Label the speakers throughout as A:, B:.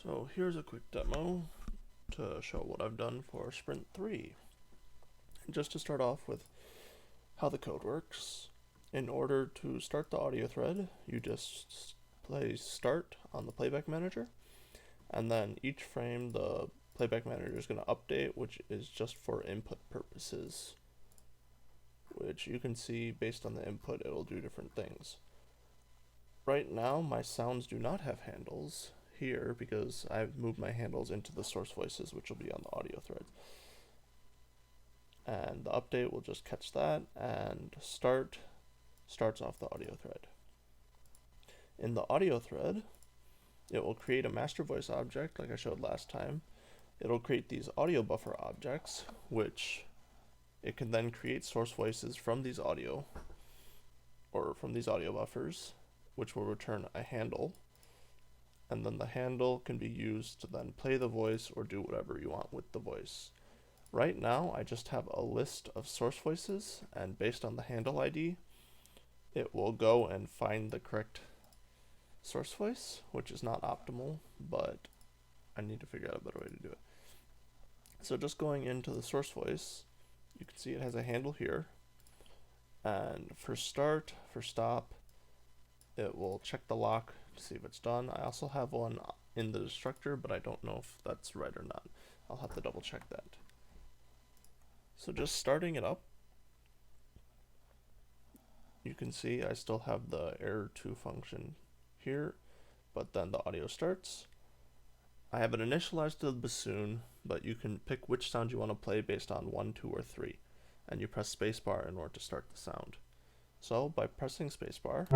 A: So here's a quick demo to show what I've done for Sprint 3. And just to start off with how the code works, in order to start the audio thread, you just play start on the playback manager, and then each frame the playback manager is going to update, which is just for input purposes, which you can see based on the input it will do different things. Right now my sounds do not have handles here because I've moved my handles into the source voices, which will be on the audio thread. And the update will just catch that, and starts off the audio thread. In the audio thread, it will create a master voice object like I showed last time. It'll create these audio buffer objects, which it can then create source voices from these audio buffers, which will return a handle. And then the handle can be used to then play the voice or do whatever you want with the voice. Right now, I just have a list of source voices, and based on the handle ID, it will go and find the correct source voice, which is not optimal, but I need to figure out a better way to do it. So just going into the source voice, you can see it has a handle here, and for start, for stop, it will check the lock to see if it's done. I also have one in the destructor, but I don't know if that's right or not. I'll have to double check that. So just starting it up, you can see I still have the error2 function here, but then the audio starts. I have it initialized to the bassoon, but you can pick which sound you want to play based on 1, 2, or 3, and you press spacebar in order to start the sound. So by pressing spacebar,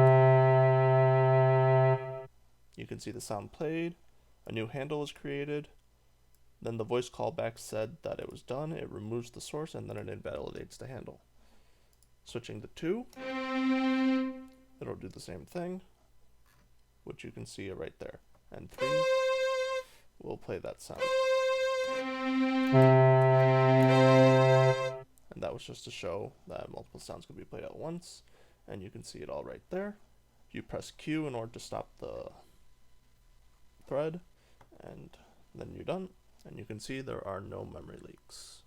A: you can see the sound played, a new handle was created, then the voice callback said that it was done, it removes the source, and then it invalidates the handle. Switching to 2, it'll do the same thing, which you can see right there. And 3 will play that sound. And that was just to show that multiple sounds could be played at once, and you can see it all right there. You press Q in order to stop the thread, and then you're done. And you can see there are no memory leaks.